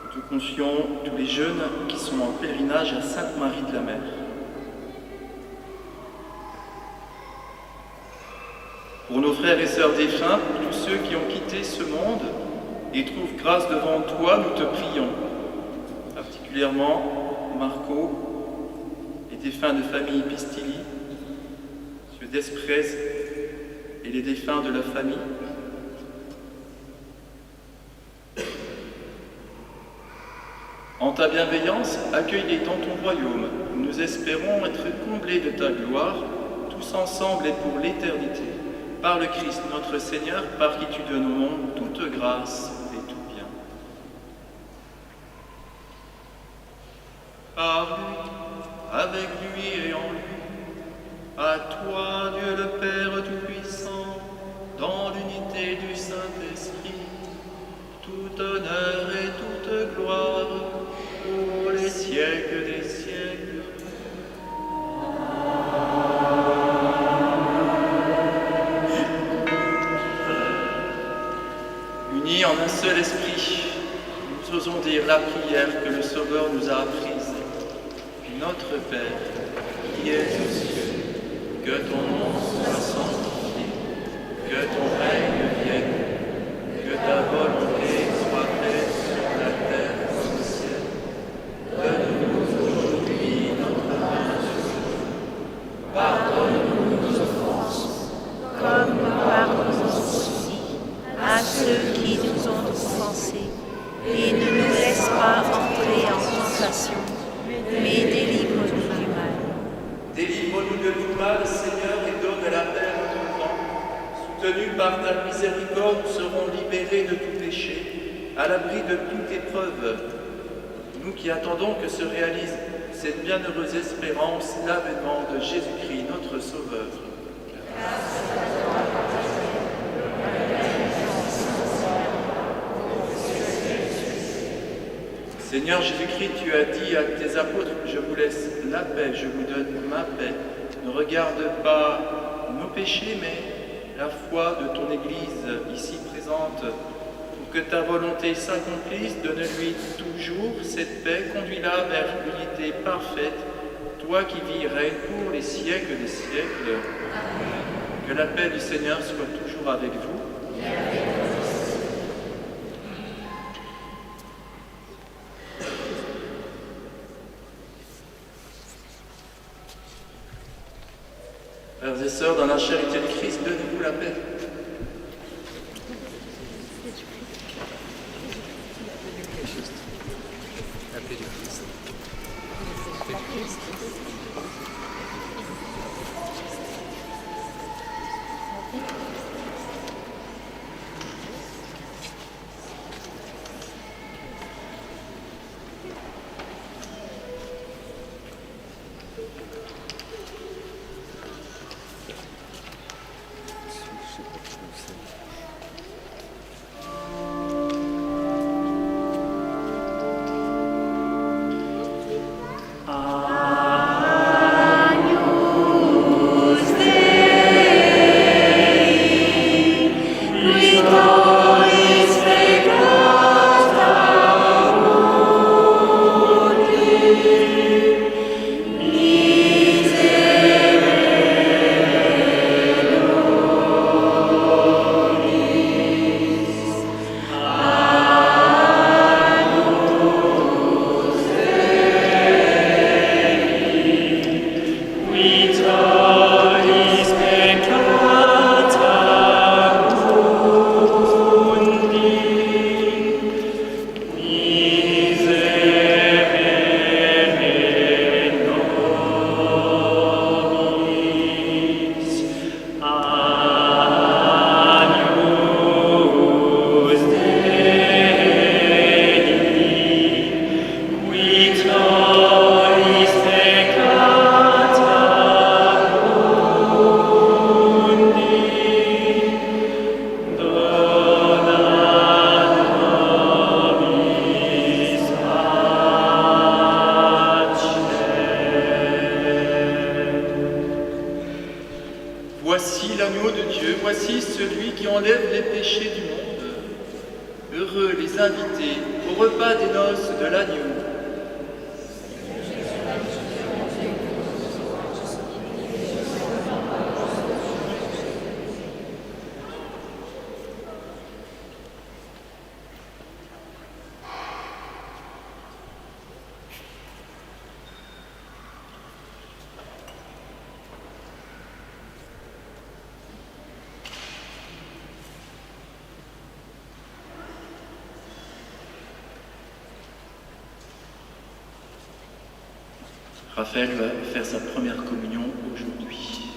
Nous te confions tous les jeunes qui sont en pèlerinage à Sainte-Marie de la Mer. Pour nos frères et sœurs défunts, pour tous ceux qui ont quitté ce monde, et trouve grâce devant toi, nous te prions. Particulièrement Marco, les défunts de famille Pistilli, M. Desprez et les défunts de la famille. En ta bienveillance, accueille-les dans ton royaume. Nous espérons être comblés de ta gloire, tous ensemble et pour l'éternité. Par le Christ notre Seigneur, par qui tu donnes au monde toute grâce et tout bien. Par lui, avec lui et en lui, à toi, Dieu le Père Tout-Puissant, dans l'unité du Saint-Esprit, tout honneur et toute gloire, pour les siècles des siècles. Unis en un seul esprit, nous osons dire la prière que le Sauveur nous a apprise. Notre Père, qui es aux cieux, que ton nom soit sanctifié, que ton règne vienne, que ta volonté soit faite sur la terre comme au ciel. Donne-nous aujourd'hui notre pain de ce jour. Pardonne-nous nos offenses, comme nous pardonnons aussi à ceux qui nous ont offensés. Et ne nous laisse pas entrer en tentation, mais délivre-nous du mal. Délivre-nous de tout mal, Seigneur, et donne la paix à ton temps. Soutenus par ta miséricorde, nous serons libérés de tout péché, à l'abri de toute épreuve. Nous qui attendons que se réalise cette bienheureuse espérance, l'avènement de Jésus-Christ, notre Sauveur. Seigneur Jésus-Christ, tu as dit à tes apôtres, je vous laisse la paix, je vous donne ma paix. Ne regarde pas nos péchés, mais la foi de ton Église ici présente. Pour que ta volonté s'accomplisse, donne-lui toujours cette paix, conduis-la vers l'unité parfaite, toi qui vis et règnes pour les siècles des siècles. Que la paix du Seigneur soit toujours avec vous. Frères et sœurs, dans la charité du Christ, donnez-vous la paix. La paix du Christ. Voici l'agneau de Dieu, voici celui qui enlève les péchés du monde. Heureux les invités au repas des noces de l'agneau. Raphaël va faire sa première communion aujourd'hui.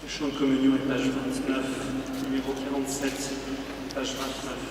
Le chant de communion est page 29, numéro 47, page 29.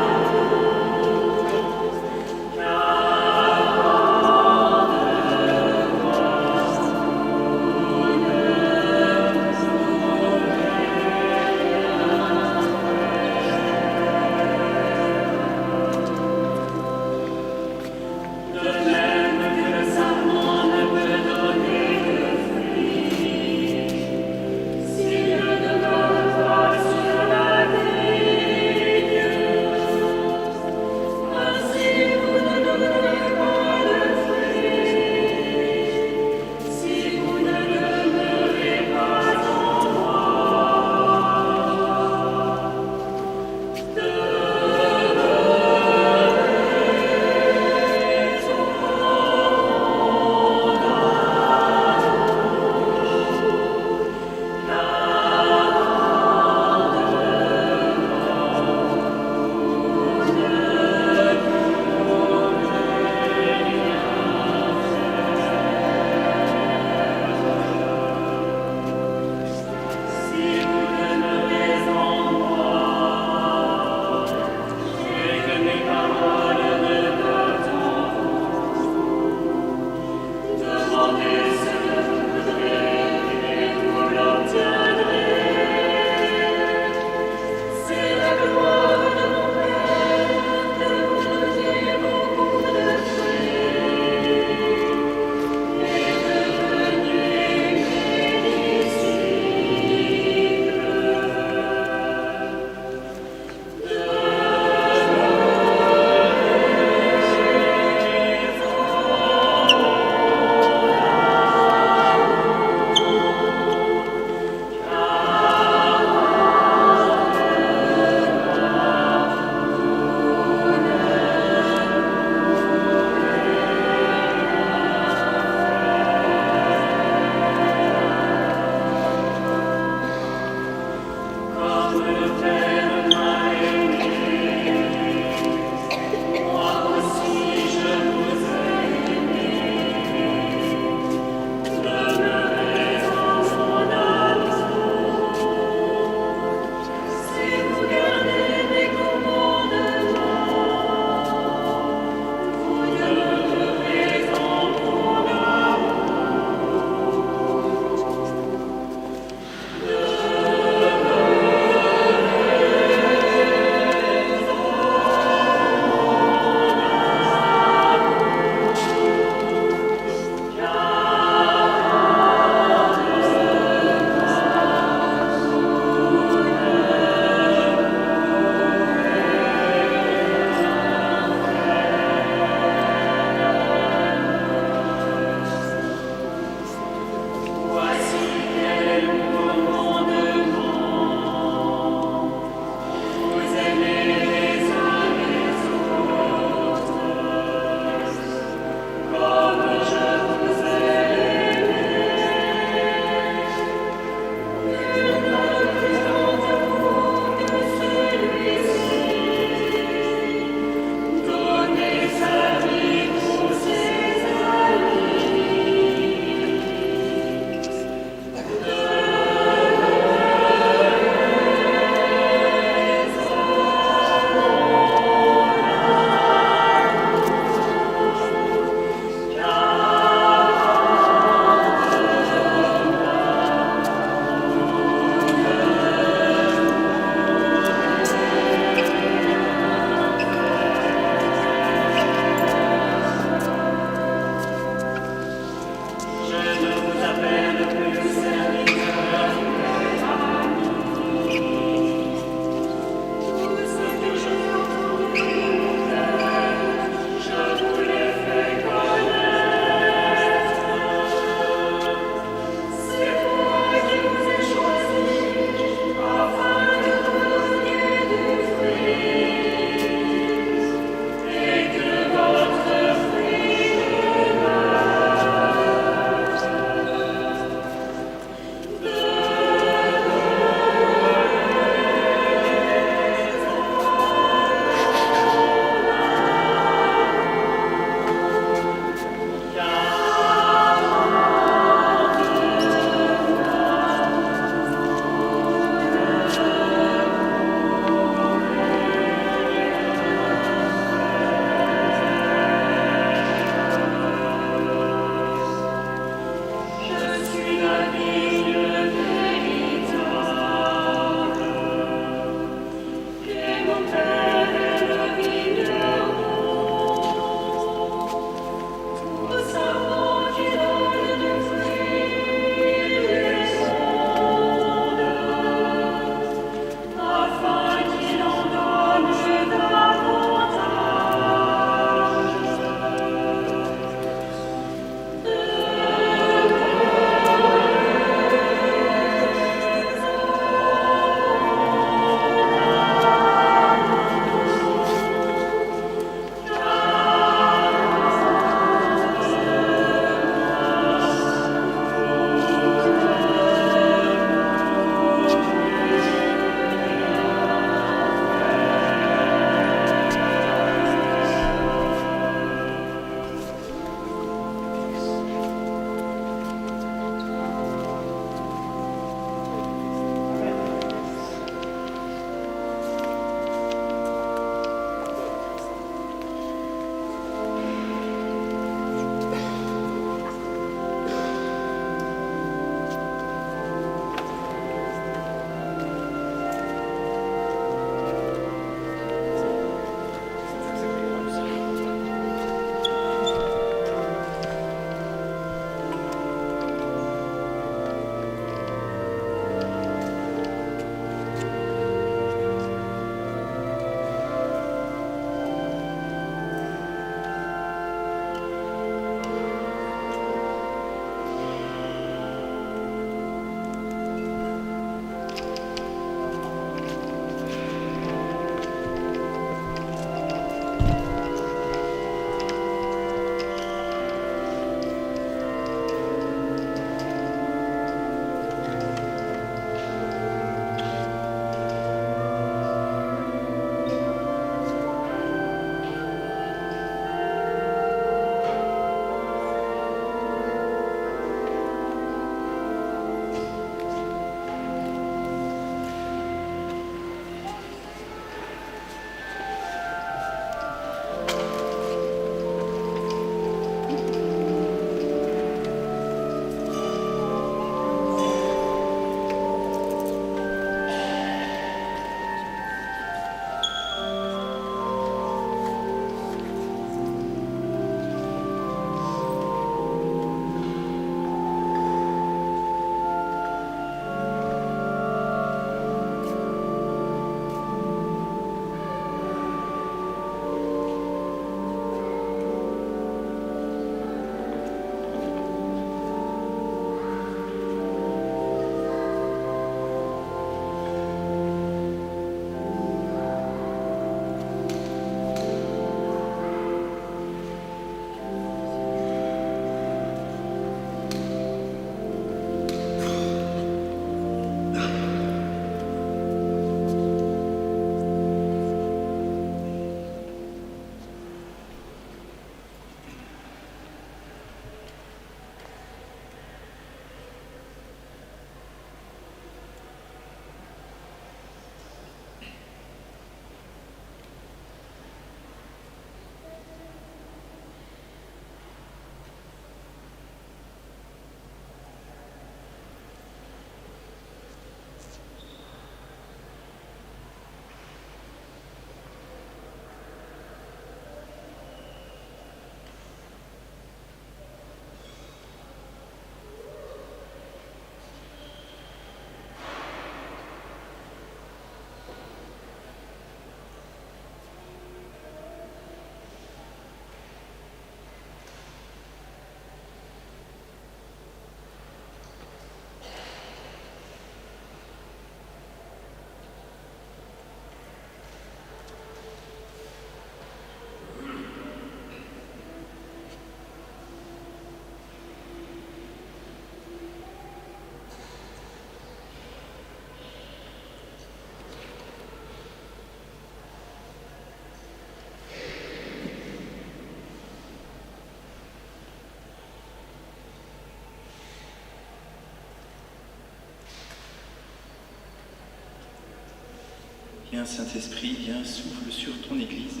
Viens Saint-Esprit, viens, souffle sur ton Église,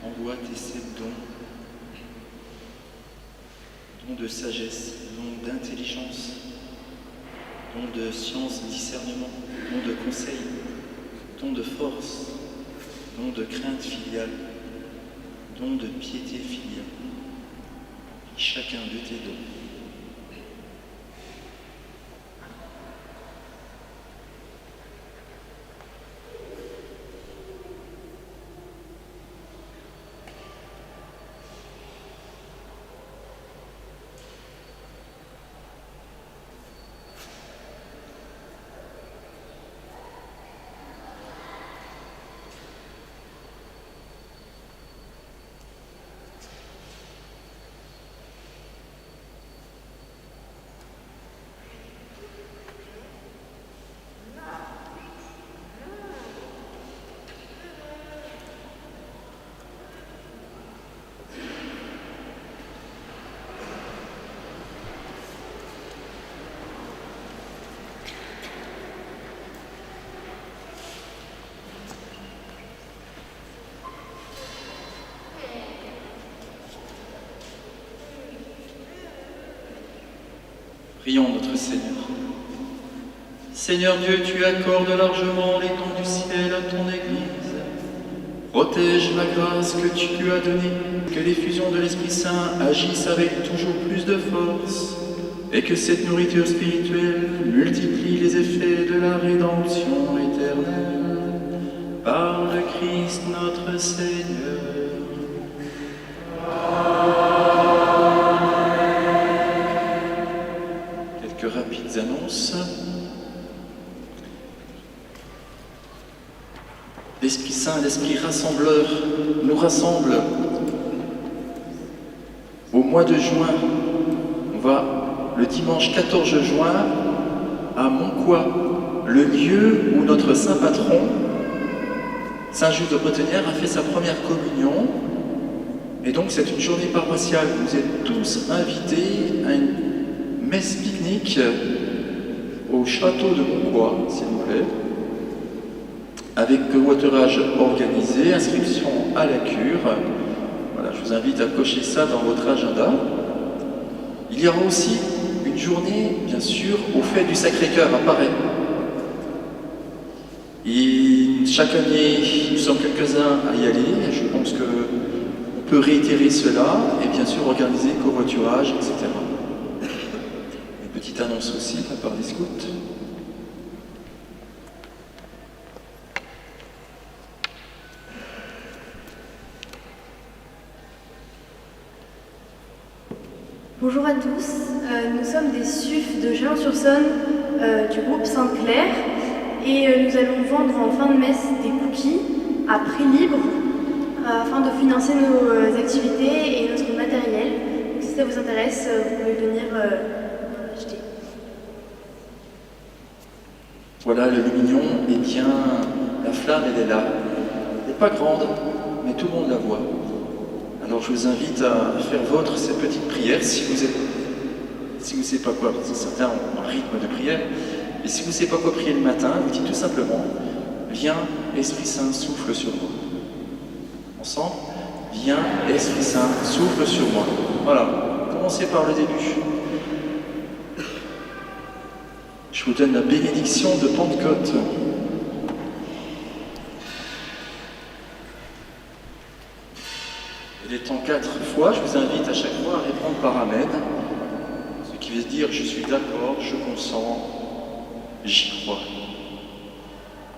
envoie tes 7 dons, dons de sagesse, dons d'intelligence, dons de science, discernement, dons de conseil, dons de force, dons de crainte filiale, dons de piété filiale. Chacun de tes dons. Prions notre Seigneur. Seigneur Dieu, tu accordes largement les dons du ciel à ton Église. Protège la grâce que tu lui as donnée, que l'effusion de l'Esprit Saint agisse avec toujours plus de force, et que cette nourriture spirituelle multiplie les effets de la rédemption éternelle. Par le Christ notre Seigneur. Rapides annonces. L'Esprit Saint, l'Esprit rassembleur, nous rassemble au mois de juin. On va le dimanche 14 juin à Moncois, le lieu où notre saint patron, Saint Just de Bretenière, a fait sa première communion. Et donc c'est une journée paroissiale. Vous êtes tous invités à une messe pique-nique au château de Moncois, s'il vous plaît, avec covoiturage organisé, inscription à la cure. Voilà, je vous invite à cocher ça dans votre agenda. Il y aura aussi une journée, bien sûr, au Fête du Sacré-Cœur à Paray. Et chaque année, nous sommes quelques-uns à y aller. Je pense qu'on peut réitérer cela et bien sûr organiser covoiturage, etc. Petite annonce aussi, la part des scouts. Bonjour à tous, nous sommes des SUF de Chalon-sur-Saône du groupe Sainte-Claire et nous allons vendre en fin de messe des cookies à prix libre afin de financer nos activités et notre matériel. Donc, si ça vous intéresse, vous pouvez venir acheter. Voilà le lumignon, et bien la flamme elle est là. Elle n'est pas grande, mais tout le monde la voit. Alors je vous invite à faire vôtre cette petite prière si vous ne savez pas quoi, parce que certains ont un rythme de prière, et si vous ne savez pas quoi prier le matin, vous dites tout simplement « Viens, Esprit Saint, souffle sur moi ». Ensemble, « Viens, Esprit Saint, souffle sur moi ». Voilà, commencez par le début. Je vous donne la bénédiction de Pentecôte. Il est en 4 fois, je vous invite à chaque fois à répondre par Amen, ce qui veut dire je suis d'accord, je consens, j'y crois.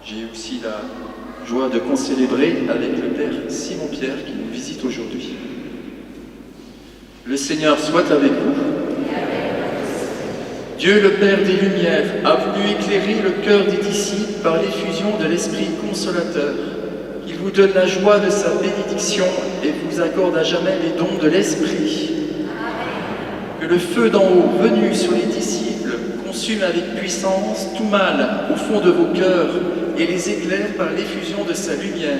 J'ai aussi la joie de concélébrer avec le Père Simon-Pierre qui nous visite aujourd'hui. Le Seigneur soit avec vous. Dieu le Père des Lumières a voulu éclairer le cœur des disciples par l'effusion de l'Esprit consolateur. Il vous donne la joie de sa bénédiction et vous accorde à jamais les dons de l'Esprit. Que le feu d'en haut, venu sur les disciples, consume avec puissance tout mal au fond de vos cœurs et les éclaire par l'effusion de sa lumière.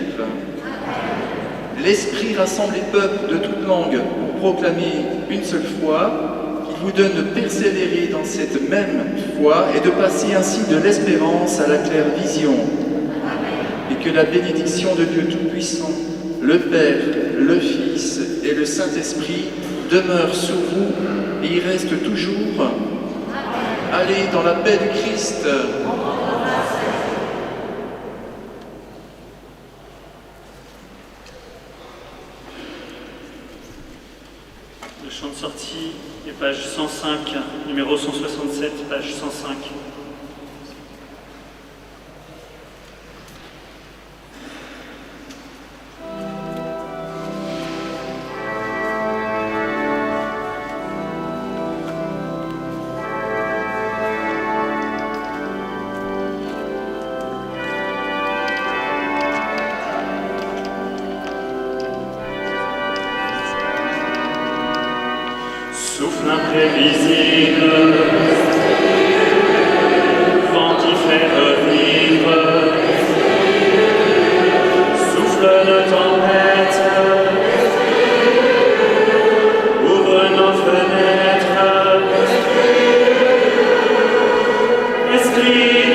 L'Esprit rassemble les peuples de toutes langues pour proclamer une seule foi. Il vous donne de persévérer dans cette même foi et de passer ainsi de l'espérance à la claire vision. et que la bénédiction de Dieu Tout-Puissant, le Père, le Fils et le Saint-Esprit demeure sur vous et y reste toujours. Allez dans la paix du Christ. Le chant de sortie est page 105, numéro 167, page 105. Souffle imprévisible, vent qui fait revivre, souffle de tempête, ouvre nos fenêtres, esprit